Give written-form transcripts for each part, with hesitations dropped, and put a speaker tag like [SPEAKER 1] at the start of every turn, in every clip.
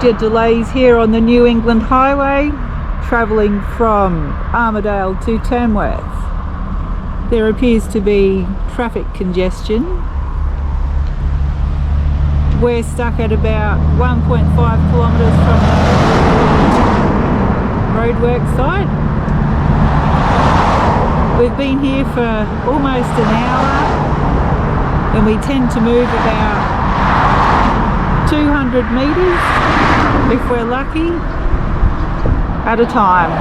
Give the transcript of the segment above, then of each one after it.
[SPEAKER 1] major delays here on the New England Highway travelling from Armidale to Tamworth. There appears to be traffic congestion. We're stuck at about 1.5 kilometres from the roadwork site. We've been here for almost an hour and we tend to move about 200 metres, if we're lucky, at a time.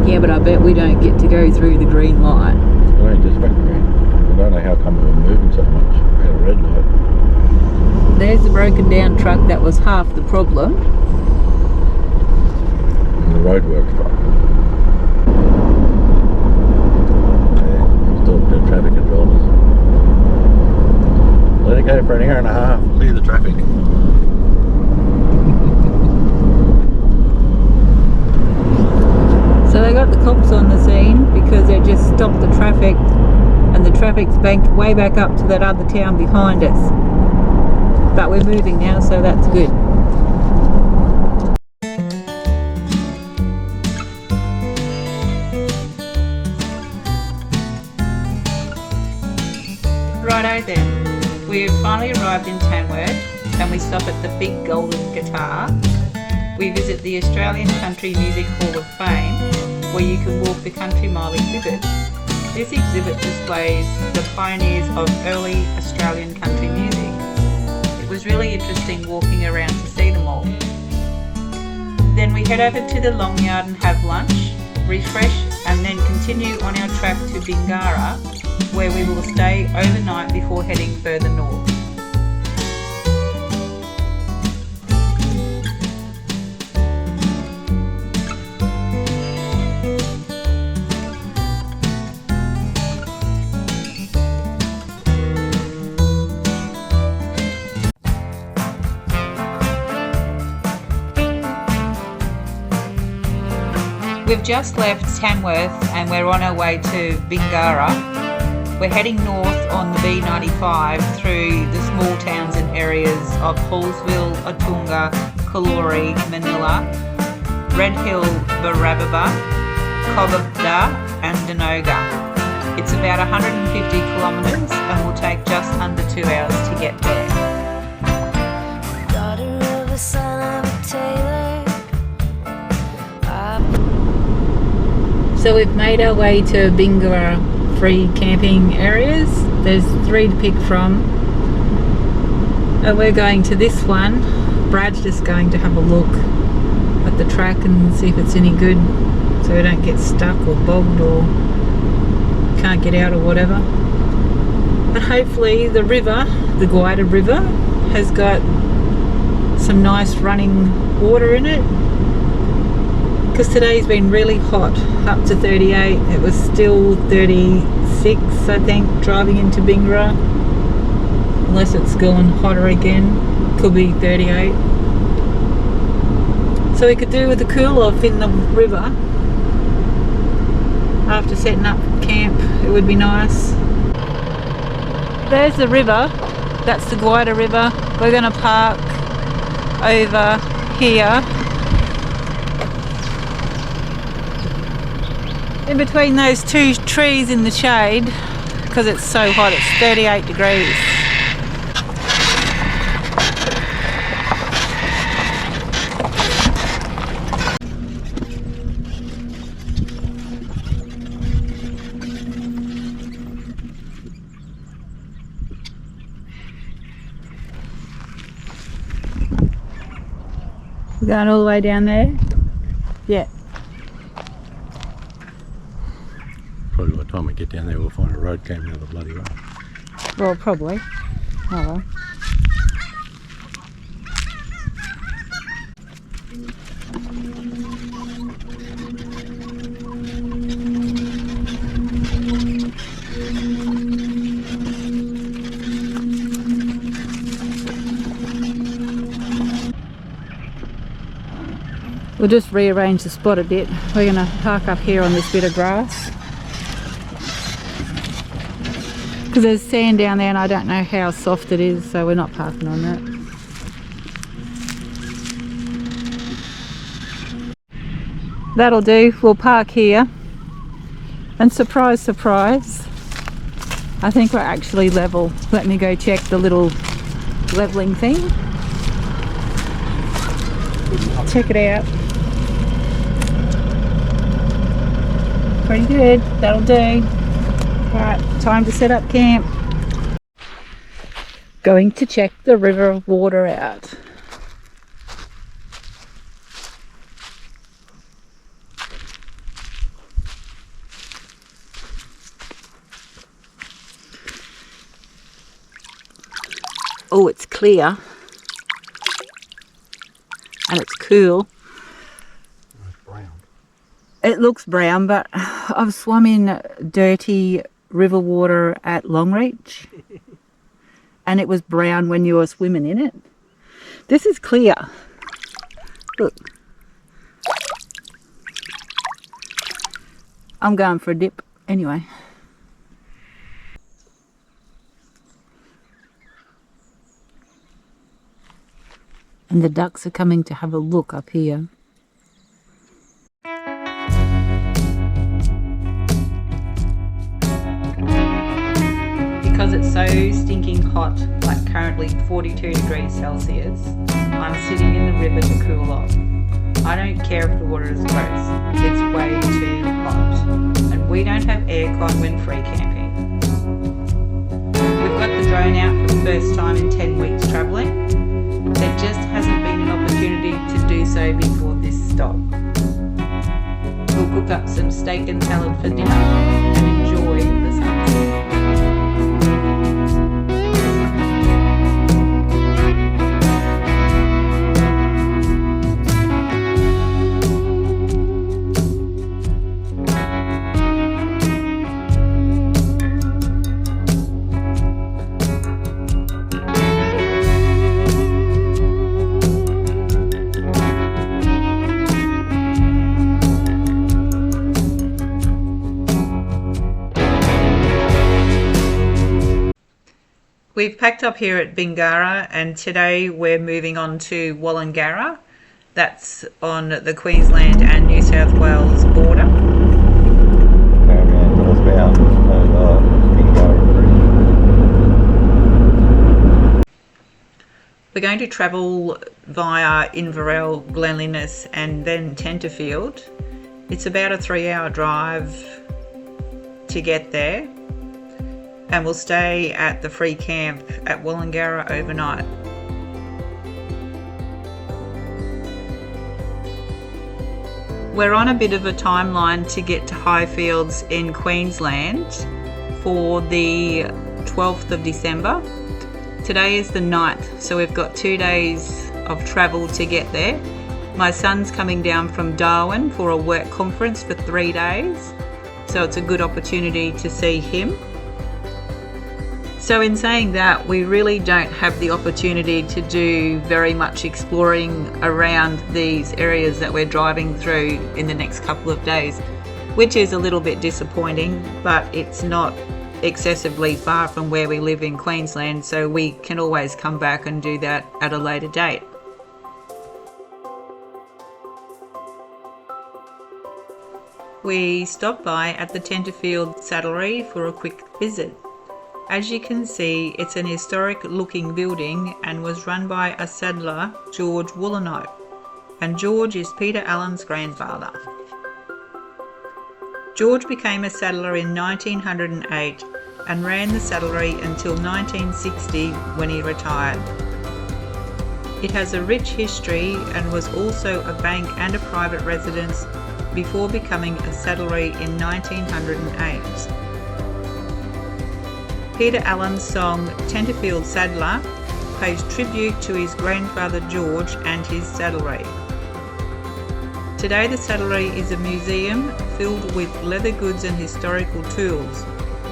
[SPEAKER 1] Yeah, but I bet we don't get to go through the green light.
[SPEAKER 2] Well, it just went green. I don't know how come we were moving so much. We had a red light.
[SPEAKER 1] There's the broken down truck that was half the problem.
[SPEAKER 2] And the roadworks truck. Traffic controllers. Let it go for an hour and a half, clear the traffic.
[SPEAKER 1] So they got the cops on the scene because they just stopped the traffic and the traffic's banked way back up to that other town behind us. But we're moving now, so that's good. Righto then, we have finally arrived in Tamworth and we stop at the Big Golden Guitar. We visit the Australian Country Music Hall of Fame where you can walk the Country Mile exhibit. This exhibit displays the pioneers of early Australian country music. It was really interesting walking around to see them all. Then we head over to the Long Yard and have lunch, refresh and then continue on our trek to Bingara, where we will stay overnight before heading further north. We've just left Tamworth and we're on our way to Bingara. We're heading north on the B95 through the small towns and areas of Hallsville, Atunga, Kalori, Manila, Red Hill, Barababa, Cobabda and Denoga. It's about 150 kilometres and will take just under 2 hours to get there. Daughter of a son of a tailor. So we've made our way to Bingara free camping areas. There's 3 to pick from and we're going to this one. Brad's just going to have a look at the track and see if it's any good so we don't get stuck or bogged or can't get out or whatever. But hopefully the river, the Guida River, has got some nice running water in it, because today's been really hot, up to 38. It was still 36 I think driving into Bingara, unless it's gone hotter again, could be 38. So we could do with a cool off in the river after setting up camp. It would be nice. There's the river, that's the Guida River. We're going to park over here in between those 2 trees in the shade because it's so hot. It's 38 degrees. We're going all the way down there? Yeah.
[SPEAKER 2] Probably by the time we get down there we'll find a road came out of the bloody way.
[SPEAKER 1] Well, probably. Oh well. We'll just rearrange the spot a bit. We're going to park up here on this bit of grass. because there's sand down there and I don't know how soft it is, so we're not parking on that. That'll do, we'll park here. And surprise, surprise, I think we're actually level. Let me go check the little leveling thing. Check it out. Pretty good, that'll do. Right, time to set up camp. Going to check the river water out. Oh, it's clear and it's cool.
[SPEAKER 2] It's brown.
[SPEAKER 1] It looks brown, but I've swum in dirty river water at Longreach and it was brown when you were swimming in it. This is clear. Look. I'm going for a dip anyway. And the ducks are coming to have a look up here. Because it's so stinking hot, like currently 42 degrees Celsius, I'm sitting in the river to cool off. I don't care if the water is gross, it's way too hot. And we don't have aircon when free camping. We've got the drone out for the first time in 10 weeks travelling. There just hasn't been an opportunity to do so before this stop. We'll cook up some steak and salad for dinner and enjoy the sunset. We've packed up here at Bingara and today we're moving on to Wollongara. That's on the Queensland and New South Wales border.
[SPEAKER 2] Caravan northbound, Bingara.
[SPEAKER 1] We're going to travel via Inverell, Glenliness and then Tenterfield. It's about a 3-hour drive to get there. And we'll stay at the free camp at Wollongara overnight. We're on a bit of a timeline to get to Highfields in Queensland for the 12th of December. Today is the 9th, so we've got 2 days of travel to get there. My son's coming down from Darwin for a work conference for 3 days, so it's a good opportunity to see him. So in saying that, we really don't have the opportunity to do very much exploring around these areas that we're driving through in the next couple of days, which is a little bit disappointing, but it's not excessively far from where we live in Queensland, so we can always come back and do that at a later date. We stopped by at the Tenterfield Saddler for a quick visit. As you can see, it's an historic looking building and was run by a saddler, George Woolanope, and George is Peter Allen's grandfather. George became a saddler in 1908 and ran the saddlery until 1960 when he retired. It has a rich history and was also a bank and a private residence before becoming a saddlery in 1908. Peter Allen's song Tenterfield Saddler pays tribute to his grandfather George and his saddlery. Today the saddlery is a museum filled with leather goods and historical tools,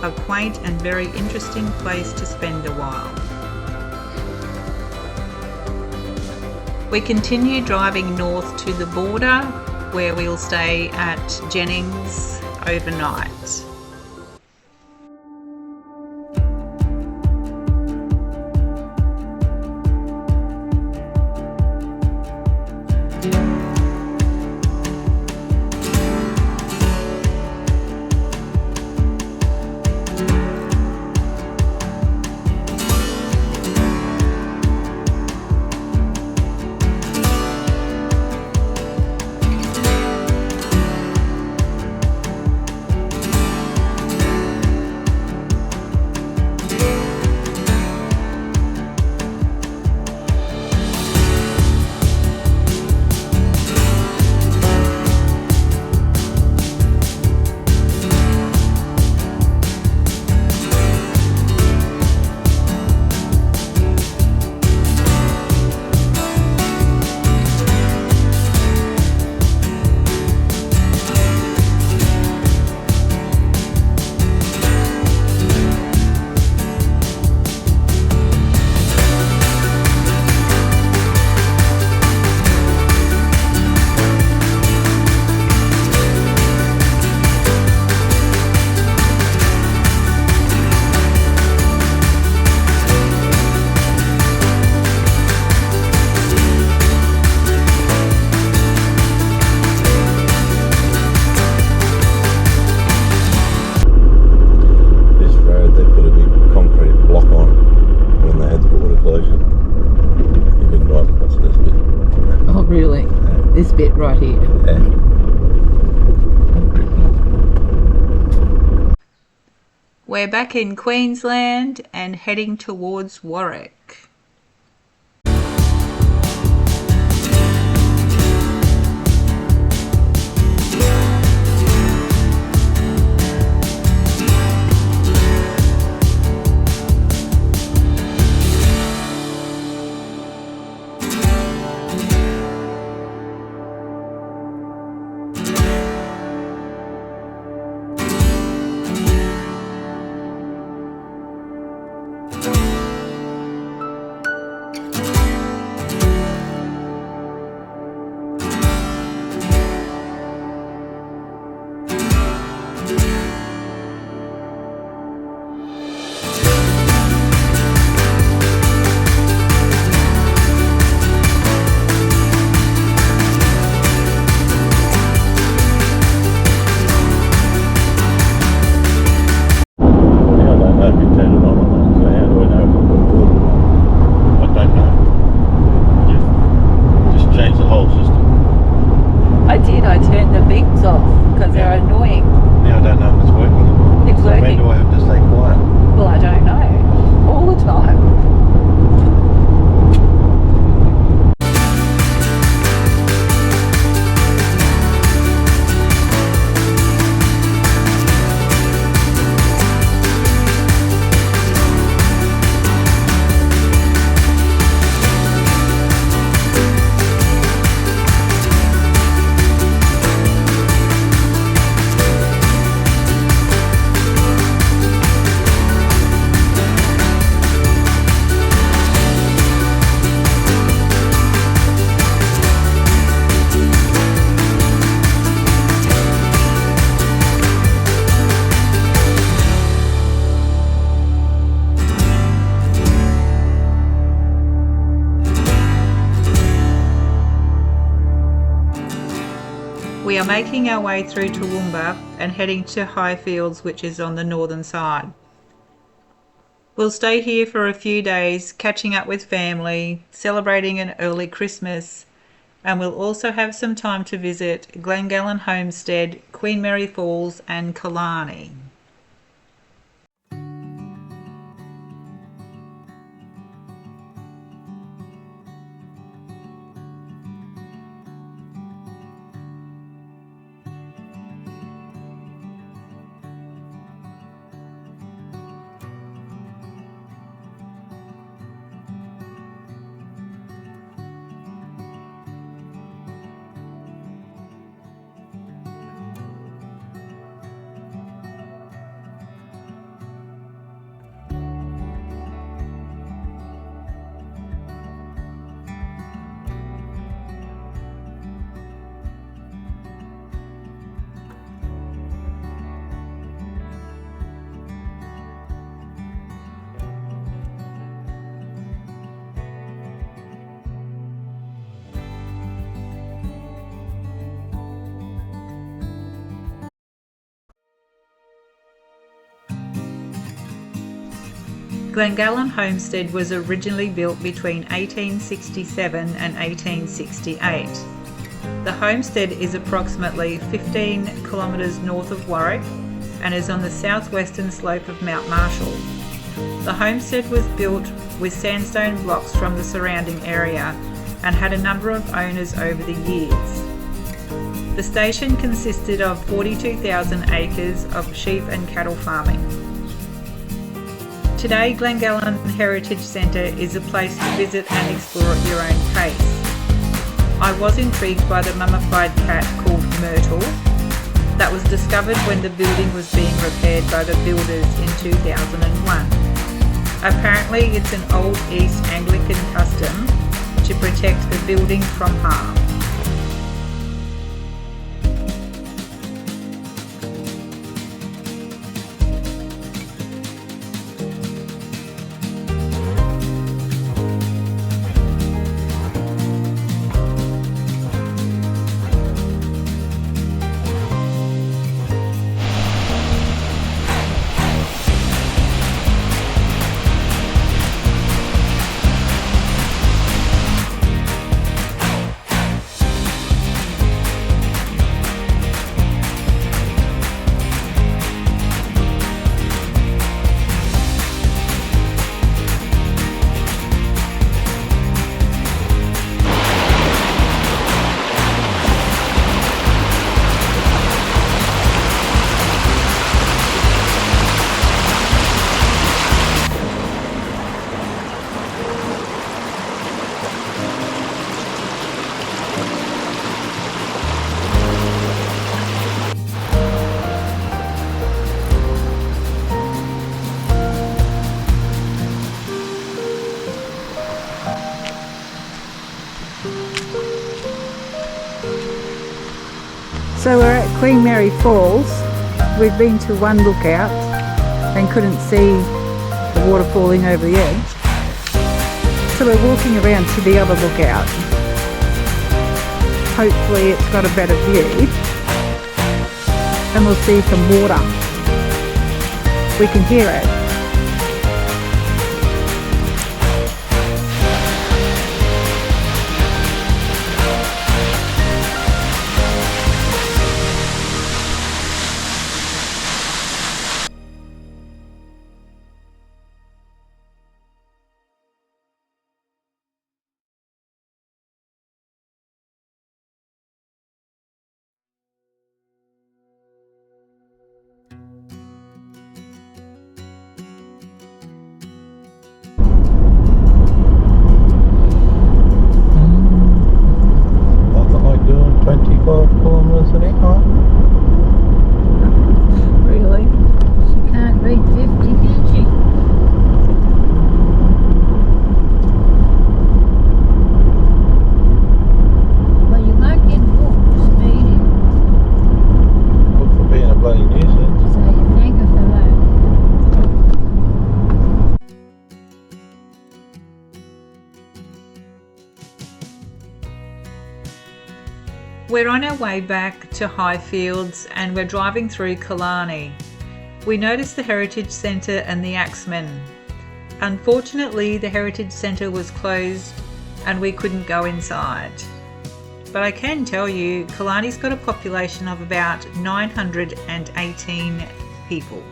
[SPEAKER 1] a quaint and very interesting place to spend a while. We continue driving north to the border where we'll stay at Jennings overnight. This bit right here.
[SPEAKER 2] Yeah.
[SPEAKER 1] We're back in Queensland and heading towards Warwick. I turned the beeps off because they're annoying.
[SPEAKER 2] Now I don't know if it's working.
[SPEAKER 1] It's working.
[SPEAKER 2] When do I have to stay quiet?
[SPEAKER 1] Well, I don't know. All the time. We are making our way through Toowoomba and heading to Highfields, which is on the northern side. We'll stay here for a few days, catching up with family, celebrating an early Christmas, and we'll also have some time to visit Glengallon Homestead, Queen Mary Falls and Killarney. Glengallon Homestead was originally built between 1867 and 1868. The homestead is approximately 15 kilometres north of Warwick and is on the southwestern slope of Mount Marshall. The homestead was built with sandstone blocks from the surrounding area and had a number of owners over the years. The station consisted of 42,000 acres of sheep and cattle farming. Today, Glengallon Heritage Centre is a place to visit and explore at your own pace. I was intrigued by the mummified cat called Myrtle that was discovered when the building was being repaired by the builders in 2001. Apparently, it's an old East Anglican custom to protect the building from harm. Queen Mary Falls. We've been to one lookout and couldn't see the water falling over the edge. So we're walking around to the other lookout. Hopefully it's got a better view and we'll see some water. We can hear it.
[SPEAKER 2] Nothing like doing 25 kilometres an hour.
[SPEAKER 1] Really?
[SPEAKER 3] She can't read 50, can she? Well, you won't get booked for speeding,
[SPEAKER 2] Look for being a bloody nuisance.
[SPEAKER 3] so you thank her for that.
[SPEAKER 1] We're on our way back to Highfields and we're driving through Killarney. We noticed the Heritage Centre and the Axemen. Unfortunately, the Heritage Centre was closed and we couldn't go inside. But I can tell you, Killarney's got a population of about 918 people.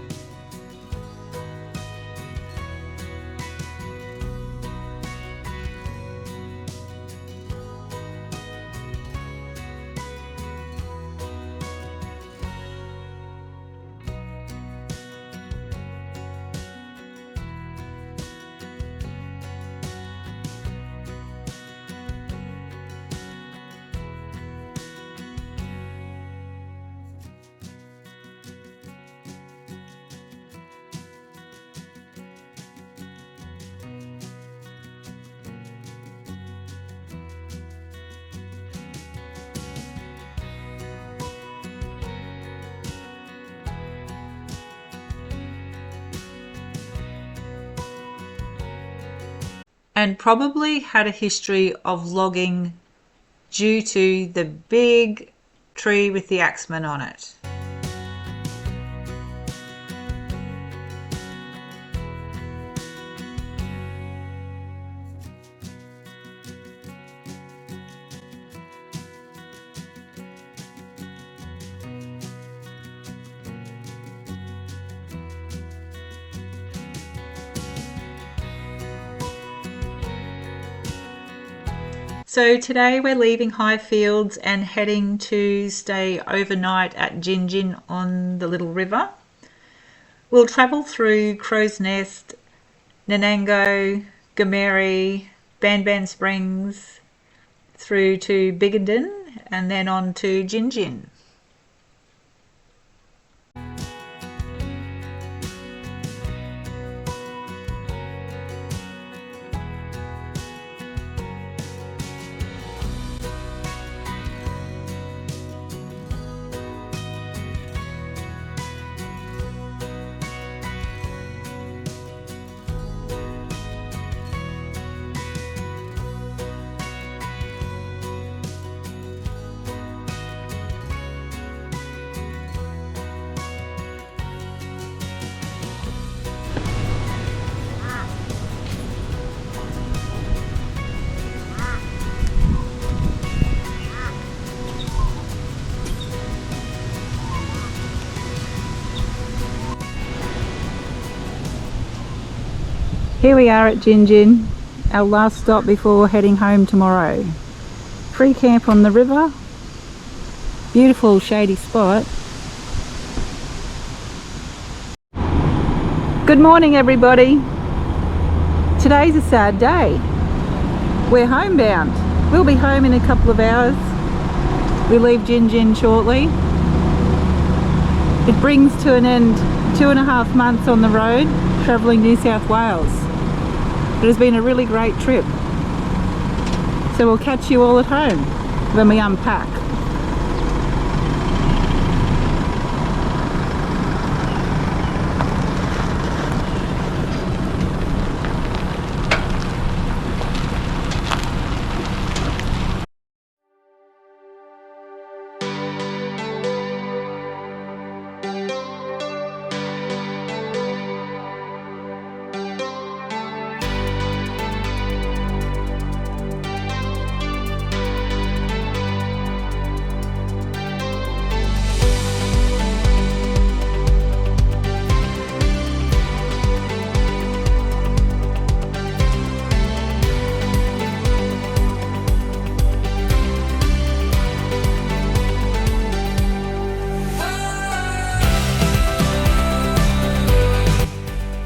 [SPEAKER 1] And probably had a history of logging due to the big tree with the axeman on it. So today we're leaving Highfields and heading to stay overnight at Gin on the Little River. We'll travel through Crow's Nest, Nanango, Gameri, Banban Springs, through to Biggenden and then on to Gin. Here we are at Gin, our last stop before heading home tomorrow. Free camp on the river, beautiful shady spot. Good morning everybody. Today's a sad day. We're homebound. We'll be home in a couple of hours. We leave Gin shortly. It brings to an end 2.5 months on the road travelling New South Wales. It has been a really great trip. So we'll catch you all at home when we unpack.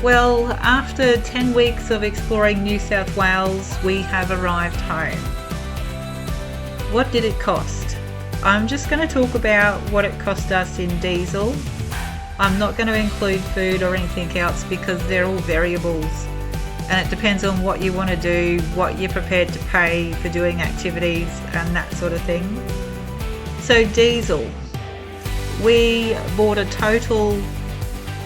[SPEAKER 1] Well, after 10 weeks of exploring New South Wales, we have arrived home. What did it cost? I'm just going to talk about what it cost us in diesel. I'm not going to include food or anything else because they're all variables, and it depends on what you want to do, what you're prepared to pay for doing activities and that sort of thing. So diesel, we bought a total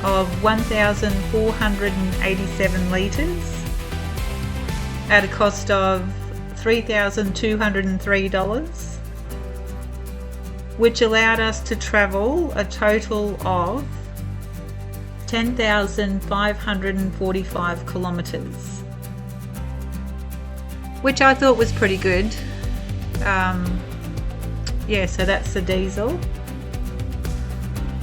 [SPEAKER 1] of 1,487 litres at a cost of $3,203, which allowed us to travel a total of 10,545 kilometres, which I thought was pretty good. Yeah, so that's the diesel.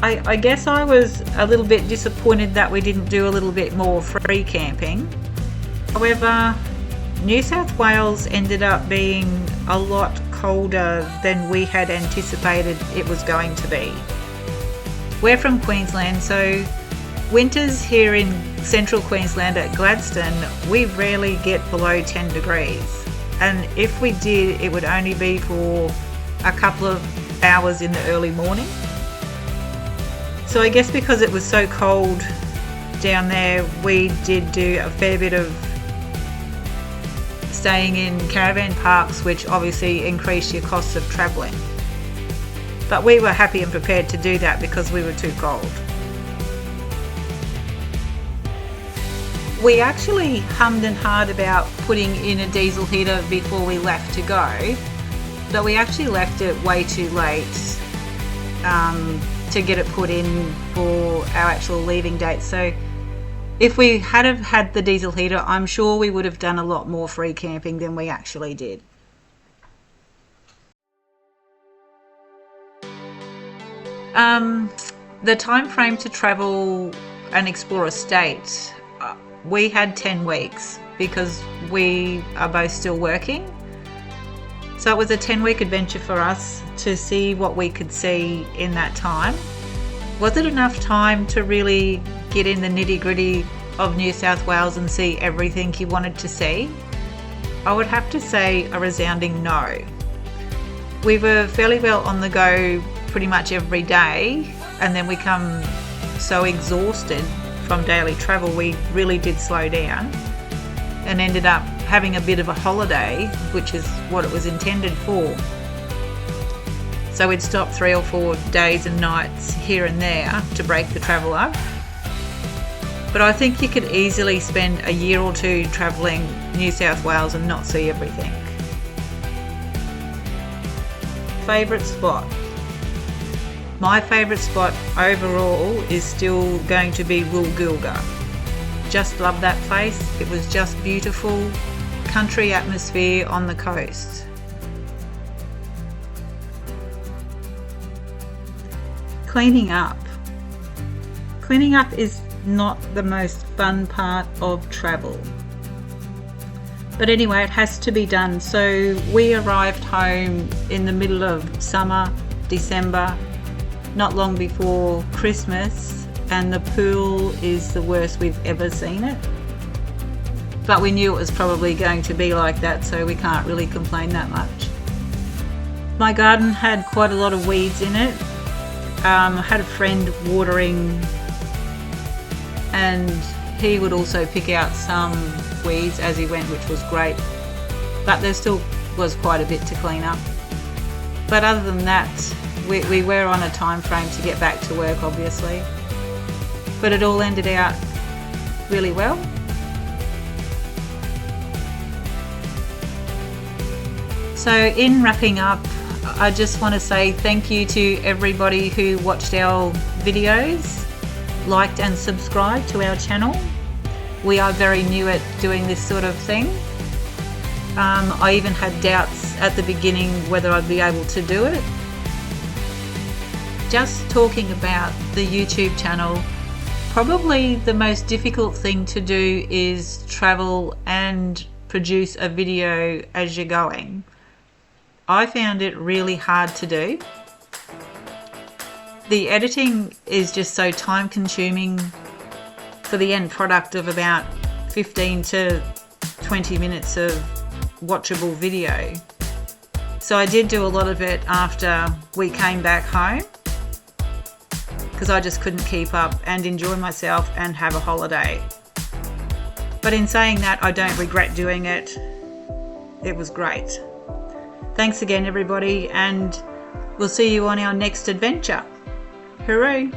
[SPEAKER 1] I guess I was a little bit disappointed that we didn't do a little bit more free camping. However, New South Wales ended up being a lot colder than we had anticipated it was going to be. We're from Queensland, so winters here in central Queensland at Gladstone, we rarely get below 10 degrees. And if we did, it would only be for a couple of hours in the early morning. So I guess because it was so cold down there, we did do a fair bit of staying in caravan parks, which obviously increased your costs of travelling. But we were happy and prepared to do that because we were too cold. We actually hummed and hawed about putting in a diesel heater before we left to go, but we actually left it way too late to get it put in for our actual leaving date. So if we had have had the diesel heater, I'm sure we would have done a lot more free camping than we actually did. The time frame to travel and explore a state, we had 10 weeks because we are both still working. So it was a 10-week adventure for us to see what we could see in that time. Was it enough time to really get in the nitty-gritty of New South Wales and see everything you wanted to see? I would have to say a resounding no. We were fairly well on the go pretty much every day, and then we come so exhausted from daily travel, we really did slow down and ended up having a bit of a holiday, which is what it was intended for. So we'd stop 3 or 4 days and nights here and there to break the travel up. But I think you could easily spend a year or two travelling New South Wales and not see everything. Favourite spot? My favourite spot overall is still going to be Woolgoolga. Just love that place. It was just beautiful, country atmosphere on the coast. Cleaning up. Cleaning up is not the most fun part of travel. But anyway, it has to be done. So we arrived home in the middle of summer, December, not long before Christmas, and the pool is the worst we've ever seen it. But we knew it was probably going to be like that, so we can't really complain that much. My garden had quite a lot of weeds in it. I had a friend watering, and he would also pick out some weeds as he went, which was great. But there still was quite a bit to clean up. But other than that, we were on a time frame to get back to work, obviously. But it all ended out really well. So in wrapping up, I just want to say thank you to everybody who watched our videos, liked and subscribed to our channel. We are very new at doing this sort of thing. I even had doubts at the beginning whether I'd be able to do it. Just talking about the YouTube channel, probably the most difficult thing to do is travel and produce a video as you're going. I found it really hard to do. The editing is just so time consuming for the end product of about 15 to 20 minutes of watchable video. So I did do a lot of it after we came back home because I just couldn't keep up and enjoy myself and have a holiday. But in saying that, I don't regret doing it. It was great. Thanks again, everybody, and we'll see you on our next adventure. Hooroo!